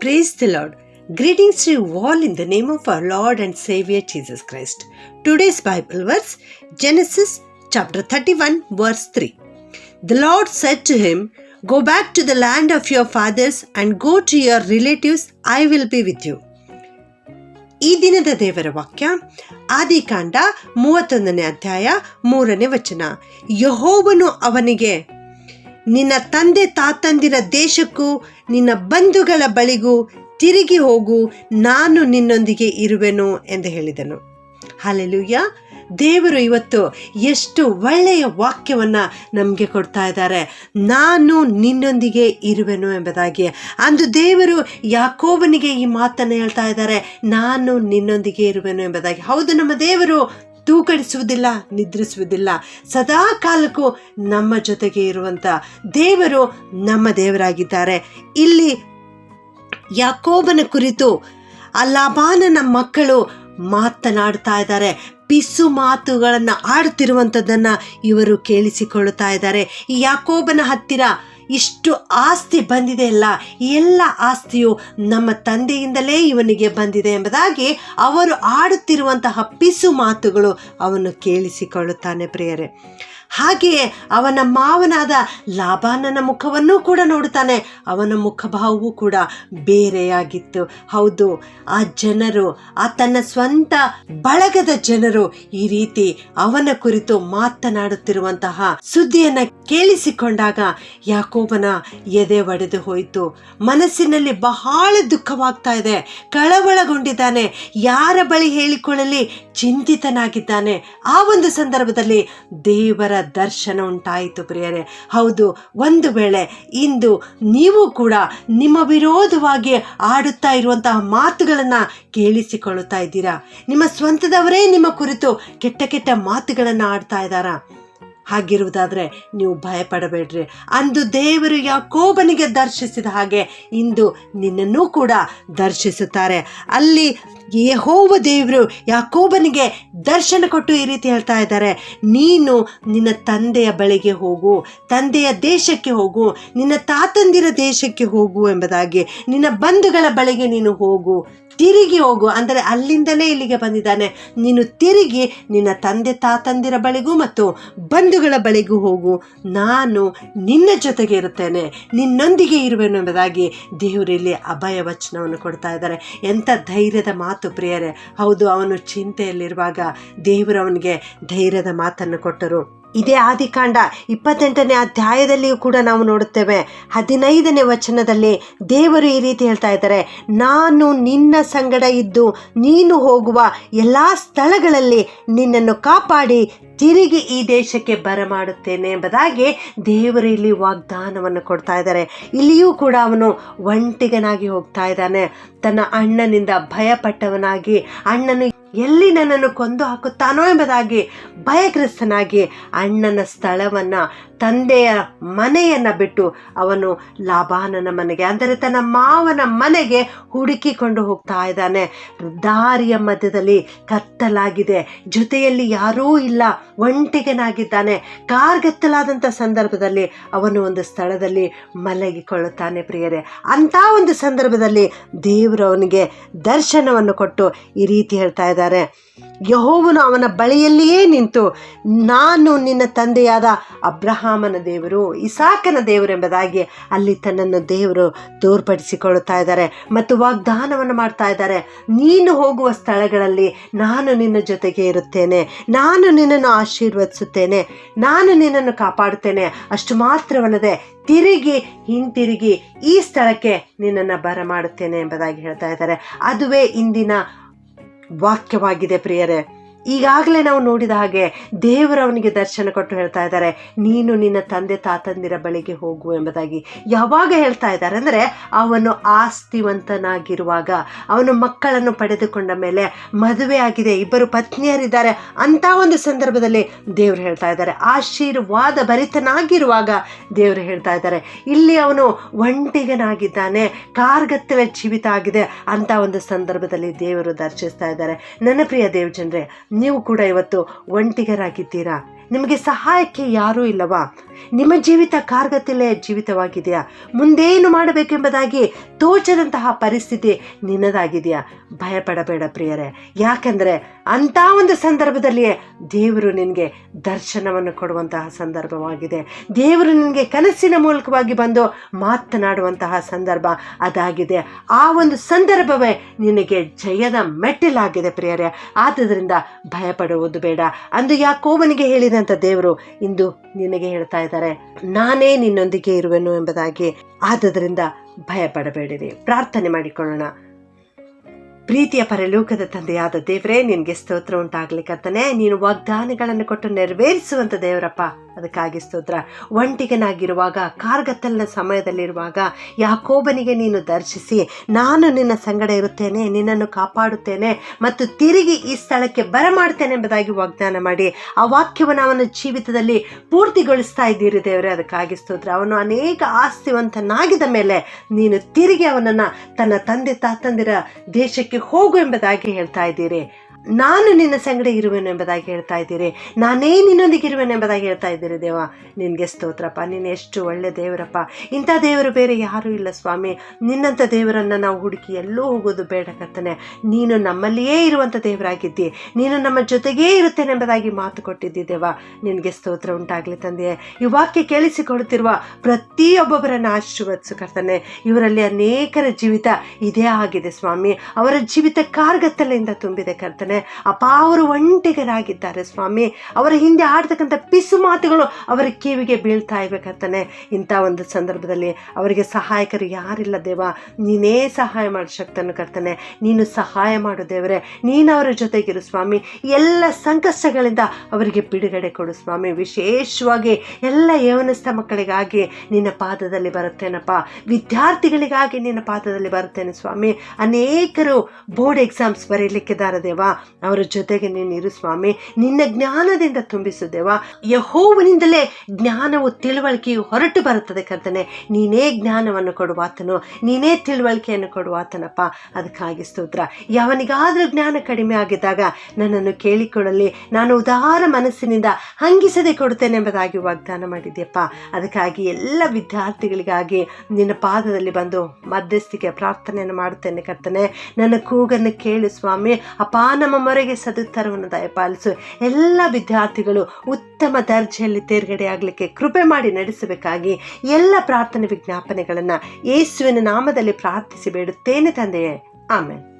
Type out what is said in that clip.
Praise the Lord. Greetings to you all in the name of our Lord and Savior Jesus Christ. Today's Bible verse, Genesis chapter 31 verse 3. The Lord said to him, "Go back to the land of your fathers and go to your relatives. I will be with you." ಈ ದಿನದ ದೇವರ ವಾಕ್ಯ ಆದಿಕಾಂಡ 31ನೇ ಅಧ್ಯಾಯ 3ನೇ ವಚನ. ಯೆಹೋವನು ಅವನಿಗೆ, ನಿನ್ನ ತಂದೆ ತಾತಂದಿರ ದೇಶಕ್ಕೂ ನಿನ್ನ ಬಂಧುಗಳ ಬಳಿಗೂ ತಿರುಗಿ ಹೋಗು, ನಾನು ನಿನ್ನೊಂದಿಗೆ ಇರುವೆನು ಎಂದು ಹೇಳಿದನು. ಹಲ್ಲೆಲೂಯಾ. ದೇವರು ಇವತ್ತು ಎಷ್ಟು ಒಳ್ಳೆಯ ವಾಕ್ಯವನ್ನು ನಮಗೆ ಕೊಡ್ತಾ ಇದ್ದಾರೆ. ನಾನು ನಿನ್ನೊಂದಿಗೆ ಇರುವೆನು ಎಂಬುದಾಗಿ. ಅಂದು ದೇವರು ಯಾಕೋಬನಿಗೆ ಈ ಮಾತನ್ನು ಹೇಳ್ತಾ ಇದ್ದಾರೆ, ನಾನು ನಿನ್ನೊಂದಿಗೆ ಇರುವೆನು ಎಂಬುದಾಗಿ. ಹೌದು, ನಮ್ಮ ದೇವರು ತೂಕಡಿಸುವುದಿಲ್ಲ, ನಿದ್ರಿಸುವುದಿಲ್ಲ, ಸದಾ ಕಾಲಕ್ಕೂ ನಮ್ಮ ಜೊತೆಗೆ ಇರುವಂಥ ದೇವರು ನಮ್ಮ ದೇವರಾಗಿದ್ದಾರೆ. ಇಲ್ಲಿ ಯಾಕೋಬನ ಕುರಿತು ಲಾಬಾನನ ಮಕ್ಕಳು ಮಾತನಾಡ್ತಾ ಇದ್ದಾರೆ. ಪಿಸು ಮಾತುಗಳನ್ನು ಆಡುತ್ತಿರುವಂಥದ್ದನ್ನು ಇವರು ಕೇಳಿಸಿಕೊಳ್ಳುತ್ತಾ ಇದ್ದಾರೆ. ಈ ಯಾಕೋಬನ ಹತ್ತಿರ ಇಷ್ಟು ಆಸ್ತಿ ಬಂದಿದೆ ಅಲ್ಲ, ಎಲ್ಲ ಆಸ್ತಿಯು ನಮ್ಮ ತಂದೆಯಿಂದಲೇ ಇವನಿಗೆ ಬಂದಿದೆ ಎಂಬುದಾಗಿ ಅವರು ಆಡುತ್ತಿರುವಂತಹ ಪಿಸು ಮಾತುಗಳು ಅವನು ಕೇಳಿಸಿಕೊಳ್ಳುತ್ತಾನೆ ಪ್ರಿಯರೇ. ಹಾಗೆಯೇ ಅವನ ಮಾವನಾದ ಲಾಬಾನನ ಮುಖವನ್ನೂ ಕೂಡ ನೋಡುತ್ತಾನೆ. ಅವನ ಮುಖಭಾವವೂ ಕೂಡ ಬೇರೆಯಾಗಿತ್ತು. ಹೌದು, ಆ ಜನರು, ತನ್ನ ಸ್ವಂತ ಬಳಗದ ಜನರು ಈ ರೀತಿ ಅವನ ಕುರಿತು ಮಾತನಾಡುತ್ತಿರುವಂತಹ ಸುದ್ದಿಯನ್ನು ಕೇಳಿಸಿಕೊಂಡಾಗ ಯಾಕೋಬನ ಎದೆ ಒಡೆದು ಹೋಯಿತು. ಮನಸ್ಸಿನಲ್ಲಿ ಬಹಳ ದುಃಖವಾಗ್ತಾ ಇದೆ, ಕಳವಳಗೊಂಡಿದ್ದಾನೆ, ಯಾರ ಬಳಿ ಹೇಳಿಕೊಳ್ಳಲಿ ಚಿಂತಿತನಾಗಿದ್ದಾನೆ. ಆ ಒಂದು ಸಂದರ್ಭದಲ್ಲಿ ದೇವರ ದರ್ಶನ ಉಂಟಾಯಿತು ಪ್ರಿಯರೇ. ಹೌದು, ಒಂದು ವೇಳೆ ಇಂದು ನೀವು ಕೂಡ ನಿಮ್ಮ ವಿರೋಧವಾಗಿ ಆಡುತ್ತಾ ಇರುವಂತಹ ಮಾತುಗಳನ್ನು ಕೇಳಿಸಿಕೊಳ್ಳುತ್ತಾ ಇದ್ದೀರಾ? ನಿಮ್ಮ ಸ್ವಂತದವರೇ ನಿಮ್ಮ ಕುರಿತು ಕೆಟ್ಟ ಕೆಟ್ಟ ಮಾತುಗಳನ್ನು ಆಡ್ತಾ ಇದ್ದಾರಾ? ಹಾಗಿರುವುದಾದರೆ ನೀವು ಭಯಪಡಬೇಡ್ರಿ. ಅಂದು ದೇವರು ಯಾಕೋಬನಿಗೆ ದರ್ಶಿಸಿದ ಹಾಗೆ ಇಂದು ನಿನ್ನನ್ನೂ ಕೂಡ ದರ್ಶಿಸುತ್ತಾರೆ. ಅಲ್ಲಿ ಯೆಹೋವ ದೇವರು ಯಾಕೋಬನಿಗೆ ದರ್ಶನ ಕೊಟ್ಟು ಈ ರೀತಿ ಹೇಳ್ತಾ ಇದ್ದಾರೆ, ನೀನು ನಿನ್ನ ತಂದೆಯ ಬಳಿಗೆ ಹೋಗು, ತಂದೆಯ ದೇಶಕ್ಕೆ ಹೋಗು, ನಿನ್ನ ತಾತಂದಿರ ದೇಶಕ್ಕೆ ಹೋಗು ಎಂಬುದಾಗಿ. ನಿನ್ನ ಬಂಧುಗಳ ಬಳಿಗೆ ನೀನು ಹೋಗು, ತಿರುಗಿ ಹೋಗು. ಅಂದರೆ ಅಲ್ಲಿಂದಲೇ ಇಲ್ಲಿಗೆ ಬಂದಿದ್ದಾನೆ. ನೀನು ತಿರುಗಿ ನಿನ್ನ ತಂದೆ ತಾತಂದಿರ ಬಳಿಗೂ ಮತ್ತು ಬಂಧುಗಳ ಬಳಿಗೂ ಹೋಗು, ನಾನು ನಿನ್ನ ಜೊತೆಗೆ ಇರುತ್ತೇನೆ, ನಿನ್ನೊಂದಿಗೆ ಇರುವೆನು ಎಂಬುದಾಗಿ ದೇವರಲ್ಲಿ ಅಭಯ ವಚನವನ್ನು ಕೊಡ್ತಾ ಇದ್ದಾರೆ. ಎಂಥ ಧೈರ್ಯದ ಮಾತು ಪ್ರಿಯರೇ. ಹೌದು, ಅವನು ಚಿಂತೆಯಲ್ಲಿರುವಾಗ ದೇವರು ಅವನಿಗೆ ಧೈರ್ಯದ ಮಾತನ್ನು ಕೊಟ್ಟರು. ಇದೇ ಆದಿಕಾಂಡ 28ನೇ ಅಧ್ಯಾಯದಲ್ಲಿಯೂ ಕೂಡ ನಾವು ನೋಡುತ್ತೇವೆ. 15ನೇ ವಚನದಲ್ಲಿ ದೇವರು ಈ ರೀತಿ ಹೇಳ್ತಾ ಇದ್ದಾರೆ, ನಾನು ನಿನ್ನ ಸಂಗಡ ಇದ್ದು ನೀನು ಹೋಗುವ ಎಲ್ಲ ಸ್ಥಳಗಳಲ್ಲಿ ನಿನ್ನನ್ನು ಕಾಪಾಡಿ ತಿರುಗಿ ಈ ದೇಶಕ್ಕೆ ಬರಮಾಡುತ್ತೇನೆ ಎಂಬುದಾಗಿ ದೇವರು ಇಲ್ಲಿ ವಾಗ್ದಾನವನ್ನು ಕೊಡ್ತಾ ಇದ್ದಾರೆ. ಇಲ್ಲಿಯೂ ಕೂಡ ಅವನು ಒಂಟಿಗನಾಗಿ ಹೋಗ್ತಾ ಇದ್ದಾನೆ. ತನ್ನ ಅಣ್ಣನಿಂದ ಭಯಪಟ್ಟವನಾಗಿ, ಅಣ್ಣನು ಎಲ್ಲಿ ನನ್ನನ್ನು ಕೊಂದು ಹಾಕುತ್ತಾನೋ ಎಂಬುದಾಗಿ ಭಯಗ್ರಸ್ತನಾಗಿ ಅಣ್ಣನ ಸ್ಥಳವನ್ನು, ತಂದೆಯ ಮನೆಯನ್ನು ಬಿಟ್ಟು ಅವನು ಲಾಬಾನನ ಮನೆಗೆ, ಅಂದರೆ ತನ್ನ ಮಾವನ ಮನೆಗೆ ಹುಡುಕಿಕೊಂಡು ಹೋಗ್ತಾ ಇದ್ದಾನೆ. ದಾರಿಯ ಮಧ್ಯದಲ್ಲಿ ಕತ್ತಲಾಗಿದೆ, ಜೊತೆಯಲ್ಲಿ ಯಾರೂ ಇಲ್ಲ, ಒಂಟಿಗನಾಗಿದ್ದಾನೆ. ಕಾರ್ಗತ್ತಲಾದಂಥ ಸಂದರ್ಭದಲ್ಲಿ ಅವನು ಒಂದು ಸ್ಥಳದಲ್ಲಿ ಮಲಗಿಕೊಳ್ಳುತ್ತಾನೆ ಪ್ರಿಯರೇ. ಅಂಥ ಒಂದು ಸಂದರ್ಭದಲ್ಲಿ ದೇವರು ಅವನಿಗೆ ದರ್ಶನವನ್ನು ಕೊಟ್ಟು ಈ ರೀತಿ ಹೇಳ್ತಾ ಇದ್ದಾರೆ, ಯೆಹೋವನು ಅವನ ಬಳಿಯಲ್ಲಿಯೇ ನಿಂತು, ನಾನು ನಿನ್ನ ತಂದೆಯಾದ ಅಬ್ರಹಾಮನ ದೇವರು, ಇಸಾಕನ ದೇವರು ಎಂಬುದಾಗಿ ಅಲ್ಲಿ ತನ್ನನ್ನು ದೇವರು ತೋರ್ಪಡಿಸಿಕೊಳ್ಳುತ್ತಾ ಇದ್ದಾರೆ ಮತ್ತು ವಾಗ್ದಾನವನ್ನು ಮಾಡ್ತಾ ಇದ್ದಾರೆ. ನೀನು ಹೋಗುವ ಸ್ಥಳಗಳಲ್ಲಿ ನಾನು ನಿನ್ನ ಜೊತೆಗೆ ಇರುತ್ತೇನೆ, ನಾನು ನಿನ್ನನ್ನು ಆಶೀರ್ವದಿಸುತ್ತೇನೆ, ನಾನು ನಿನ್ನನ್ನು ಕಾಪಾಡುತ್ತೇನೆ. ಅಷ್ಟು ಮಾತ್ರವಲ್ಲದೆ ಹಿಂತಿರುಗಿ ಈ ಸ್ಥಳಕ್ಕೆ ನಿನ್ನನ್ನು ಬರಮಾಡುತ್ತೇನೆ ಎಂಬುದಾಗಿ ಹೇಳ್ತಾ ಇದ್ದಾರೆ. ಅದುವೇ ಇಂದಿನ ವಾಕ್ಯವಾಗಿದೆ ಪ್ರಿಯರೇ. ಈಗಾಗಲೇ ನಾವು ನೋಡಿದ ಹಾಗೆ ದೇವರು ಅವನಿಗೆ ದರ್ಶನ ಕೊಟ್ಟು ಹೇಳ್ತಾ ಇದ್ದಾರೆ, ನೀನು ನಿನ್ನ ತಂದೆ ತಾತಂದಿರ ಬಳಿಗೆ ಹೋಗು ಎಂಬುದಾಗಿ. ಯಾವಾಗ ಹೇಳ್ತಾ ಇದ್ದಾರೆ ಅಂದರೆ, ಅವನು ಆಸ್ತಿವಂತನಾಗಿರುವಾಗ, ಅವನು ಮಕ್ಕಳನ್ನು ಪಡೆದುಕೊಂಡ ಮೇಲೆ, ಮದುವೆ ಆಗಿದೆ, 2 ಪತ್ನಿಯರಿದ್ದಾರೆ, ಅಂಥ ಒಂದು ಸಂದರ್ಭದಲ್ಲಿ ದೇವರು ಹೇಳ್ತಾ ಇದ್ದಾರೆ. ಆಶೀರ್ವಾದ ಭರಿತನಾಗಿರುವಾಗ ದೇವರು ಹೇಳ್ತಾ ಇದ್ದಾರೆ. ಇಲ್ಲಿ ಅವನು ಒಂಟಿಗನಾಗಿದ್ದಾನೆ, ಕಾರ್ಗತ್ತಲ ಜೀವಿತ ಆಗಿದೆ, ಅಂಥ ಒಂದು ಸಂದರ್ಭದಲ್ಲಿ ದೇವರು ದರ್ಶಿಸ್ತಾ ಇದ್ದಾರೆ. ನನ್ನ ಪ್ರಿಯ ದೇವಜನರೇ, ನೀವು ಕೂಡ ಇವತ್ತು ಒಂಟಿಗರಾಗಿದ್ದೀರಾ? ನಿಮಗೆ ಸಹಾಯಕ್ಕೆ ಯಾರೂ ಇಲ್ಲವಾ? ನಿಮ್ಮ ಜೀವಿತ ಕಾರ್ಗತ್ತಲೇ ಜೀವಿತವಾಗಿದೆಯಾ? ಮುಂದೇನು ಮಾಡಬೇಕೆಂಬುದಾಗಿ ತೋಚದಂತಹ ಪರಿಸ್ಥಿತಿ ನಿನ್ನದಾಗಿದೆಯಾ? ಭಯಪಡಬೇಡ ಪ್ರಿಯರೇ, ಯಾಕೆಂದರೆ ಅಂಥ ಒಂದು ಸಂದರ್ಭದಲ್ಲಿಯೇ ದೇವರು ನಿನಗೆ ದರ್ಶನವನ್ನು ಕೊಡುವಂತಹ ಸಂದರ್ಭವಾಗಿದೆ. ದೇವರು ನಿನಗೆ ಕನಸಿನ ಮೂಲಕವಾಗಿ ಬಂದು ಮಾತನಾಡುವಂತಹ ಸಂದರ್ಭ ಅದಾಗಿದೆ. ಆ ಒಂದು ಸಂದರ್ಭವೇ ನಿನಗೆ ಜಯದ ಮೆಟ್ಟಿಲಾಗಿದೆ ಪ್ರಿಯರೇ. ಆದುದರಿಂದ ಭಯಪಡುವುದು ಬೇಡ. ಅಂದು ಯಾಕೋಬನಿಗೆ ಹೇಳಿದಂಥ ದೇವರು ಇಂದು ನಿನಗೆ ಹೇಳ್ತಾ ಇದ್ದಾರೆ, ನಾನೇ ನಿನ್ನೊಂದಿಗೆ ಇರುವೆನು ಎಂಬುದಾಗಿ. ಆದುದರಿಂದ ಭಯಪಡಬೇಡಿರಿ. ಪ್ರಾರ್ಥನೆ ಮಾಡಿಕೊಳ್ಳೋಣ. ಪ್ರೀತಿಯ ಪರಲೋಕದ ತಂದೆಯಾದ ದೇವರೇ, ನಿನಗೆ ಸ್ತೋತ್ರ ಉಂಟಾಗಲಿ ಕರ್ತನೇ. ನೀನು ವಾಗ್ದಾನಗಳನ್ನು ಕೊಟ್ಟು ನೆರವೇರಿಸುವಂಥ ದೇವರಪ್ಪ, ಅದಕ್ಕಾಗಿ ಸ್ತೋತ್ರ. ಒಂಟಿಗನಾಗಿರುವಾಗ, ಕಾರ್ಗತ್ತಲಿನ ಸಮಯದಲ್ಲಿರುವಾಗ ಯಾಕೋಬನಿಗೆ ನೀನು ದರ್ಶಿಸಿ, ನಾನು ನಿನ್ನ ಸಂಗಡ ಇರುತ್ತೇನೆ, ನಿನ್ನನ್ನು ಕಾಪಾಡುತ್ತೇನೆ ಮತ್ತು ತಿರುಗಿ ಈ ಸ್ಥಳಕ್ಕೆ ಬರಮಾಡ್ತೇನೆ ಎಂಬುದಾಗಿ ವಾಗ್ದಾನ ಮಾಡಿ ಆ ವಾಕ್ಯವನ್ನು ಅವನ ಜೀವಿತದಲ್ಲಿ ಪೂರ್ತಿಗೊಳಿಸ್ತಾ ಇದ್ದೀರಿ ದೇವರೇ. ಅದಕ್ಕಾಗಿ ಸ್ತೋತ್ರ. ಅವನು ಅನೇಕ ಆಸ್ತಿವಂತನಾಗಿದ್ದ ಮೇಲೆ ನೀನು ತಿರುಗಿ ಅವನನ್ನು ತನ್ನ ತಂದೆ ತಾತಂದಿರ ದೇಶಕ್ಕೆ ಹೋಗು ಎಂಬುದಾಗಿ ಹೇಳ್ತಾ ಇದ್ದೀರಿ. ನಾನು ನಿನ್ನ ಸಂಗಡ ಇರುವೆನು ಎಂಬುದಾಗಿ ಹೇಳ್ತಾ ಇದ್ದೀರಿ. ನಾನೇ ನಿನ್ನೊಂದಿಗೆ ಇರುವೆನು ಎಂಬುದಾಗಿ ಹೇಳ್ತಾ ಇದ್ದೀರಿ ದೇವ. ನಿನಗೆ ಸ್ತೋತ್ರಪ್ಪ. ನೀನು ಎಷ್ಟು ಒಳ್ಳೆ ದೇವರಪ್ಪ. ಇಂಥ ದೇವರು ಬೇರೆ ಯಾರೂ ಇಲ್ಲ ಸ್ವಾಮಿ. ನಿನ್ನಂಥ ದೇವರನ್ನು ನಾವು ಹುಡುಕಿ ಎಲ್ಲೂ ಹೋಗೋದು ಬೇಡ ಕರ್ತನೆ. ನೀನು ನಮ್ಮಲ್ಲಿಯೇ ಇರುವಂಥ ದೇವರಾಗಿದ್ದಿ. ನೀನು ನಮ್ಮ ಜೊತೆಗೇ ಇರುತ್ತೇನೆ ಎಂಬುದಾಗಿ ಮಾತು ಕೊಟ್ಟಿದ್ದಿ ದೇವ. ನಿನಗೆ ಸ್ತೋತ್ರ ಉಂಟಾಗಲಿ ತಂದೆಯೇ. ಈ ವಾಕ್ಯ ಕೇಳಿಸಿಕೊಳ್ಳುತ್ತಿರುವ ಪ್ರತಿಯೊಬ್ಬೊಬ್ಬರನ್ನು ಆಶೀರ್ವದಿಸು ಕರ್ತನೆ. ಇವರಲ್ಲಿ ಅನೇಕರ ಜೀವಿತ ಇದೇ ಆಗಿದೆ ಸ್ವಾಮಿ. ಅವರ ಜೀವಿತ ಕಾರ್ಗತ್ತಲೆಯಿಂದ ತುಂಬಿದೆ ಕರ್ತನೆ. ಅಪ್ಪ, ಅವರು ಒಂಟಿಗರಾಗಿದ್ದಾರೆ ಸ್ವಾಮಿ. ಅವರ ಹಿಂದೆ ಆಡ್ತಕ್ಕಂಥ ಪಿಸು ಮಾತುಗಳು ಅವರ ಕಿವಿಗೆ ಬೀಳ್ತಾ ಇವೆ ಕರ್ತನೆ. ಇಂಥ ಒಂದು ಸಂದರ್ಭದಲ್ಲಿ ಅವರಿಗೆ ಸಹಾಯಕರು ಯಾರಿಲ್ಲ ದೇವ. ನೀನೇ ಸಹಾಯ ಮಾಡು ಶಕ್ತನು ಕರ್ತನೆ. ನೀನು ಸಹಾಯ ಮಾಡು ದೇವರೇ. ನೀನು ಅವರ ಜೊತೆಗಿರು ಸ್ವಾಮಿ. ಎಲ್ಲ ಸಂಕಷ್ಟಗಳಿಂದ ಅವರಿಗೆ ಬಿಡುಗಡೆ ಕೊಡು ಸ್ವಾಮಿ. ವಿಶೇಷವಾಗಿ ಎಲ್ಲ ಯೌವನಸ್ಥ ಮಕ್ಕಳಿಗಾಗಿ ನಿನ್ನ ಪಾದದಲ್ಲಿ ಬರುತ್ತೇನಪ್ಪ. ವಿದ್ಯಾರ್ಥಿಗಳಿಗಾಗಿ ನಿನ್ನ ಪಾದದಲ್ಲಿ ಬರುತ್ತೇನೆ ಸ್ವಾಮಿ. ಅನೇಕರು ಬೋರ್ಡ್ ಎಕ್ಸಾಮ್ಸ್ ಬರೀಲಿಕ್ಕಿದ್ದಾರೆ ದೇವ. ಅವರ ಜೊತೆಗೆ ನೀನು ಇರು ಸ್ವಾಮಿ. ನಿನ್ನ ಜ್ಞಾನದಿಂದ ತುಂಬಿಸು ದೇವ. ಯೆಹೋವನಿಂದಲೇ ಜ್ಞಾನವು ತಿಳುವಳಿಕೆಯು ಹೊರಟು ಬರುತ್ತದೆ ಕರ್ತನೆ. ನೀನೇ ಜ್ಞಾನವನ್ನು ಕೊಡುವಾತನು, ನೀನೇ ತಿಳುವಳಿಕೆಯನ್ನು ಕೊಡುವಾತನಪ್ಪ. ಅದಕ್ಕಾಗಿ ಸ್ತೋತ್ರ. ಯಾವನಿಗಾದರೂ ಜ್ಞಾನ ಕಡಿಮೆ ಆಗಿದ್ದಾಗ ನನ್ನನ್ನು ಕೇಳಿಕೊಳ್ಳಲಿ, ನಾನು ಉದಾರ ಮನಸ್ಸಿನಿಂದ ಹಂಗಿಸದೆ ಕೊಡುತ್ತೇನೆ ಎಂಬುದಾಗಿ ವಾಗ್ದಾನ ಮಾಡಿದ್ಯಪ್ಪ. ಅದಕ್ಕಾಗಿ ಎಲ್ಲ ವಿದ್ಯಾರ್ಥಿಗಳಿಗಾಗಿ ನಿನ್ನ ಪಾದದಲ್ಲಿ ಬಂದು ಮಧ್ಯಸ್ಥಿಕೆ ಪ್ರಾರ್ಥನೆಯನ್ನು ಮಾಡುತ್ತೇನೆ ಕರ್ತನೆ. ನನ್ನ ಕೂಗನ್ನು ಕೇಳು ಸ್ವಾಮಿ. ಅಪ್ಪ, ನಮ್ಮ ಮೊರೆಗೆ ಸದುತ್ತರವನ್ನು ದಯಪಾಲಿಸು. ಎಲ್ಲ ವಿದ್ಯಾರ್ಥಿಗಳು ಉತ್ತಮ ದರ್ಜೆಯಲ್ಲಿ ತೇರ್ಗಡೆ ಆಗಲಿಕ್ಕೆ ಕೃಪೆ ಮಾಡಿ ನಡೆಸಬೇಕಾಗಿ ಎಲ್ಲ ಪ್ರಾರ್ಥನೆ ವಿಜ್ಞಾಪನೆಗಳನ್ನು ಯೇಸುವಿನ ನಾಮದಲ್ಲಿ ಪ್ರಾರ್ಥಿಸಿ ಬೇಡುತ್ತೇನೆ ತಂದೆಯೇ. ಆಮೆನ್.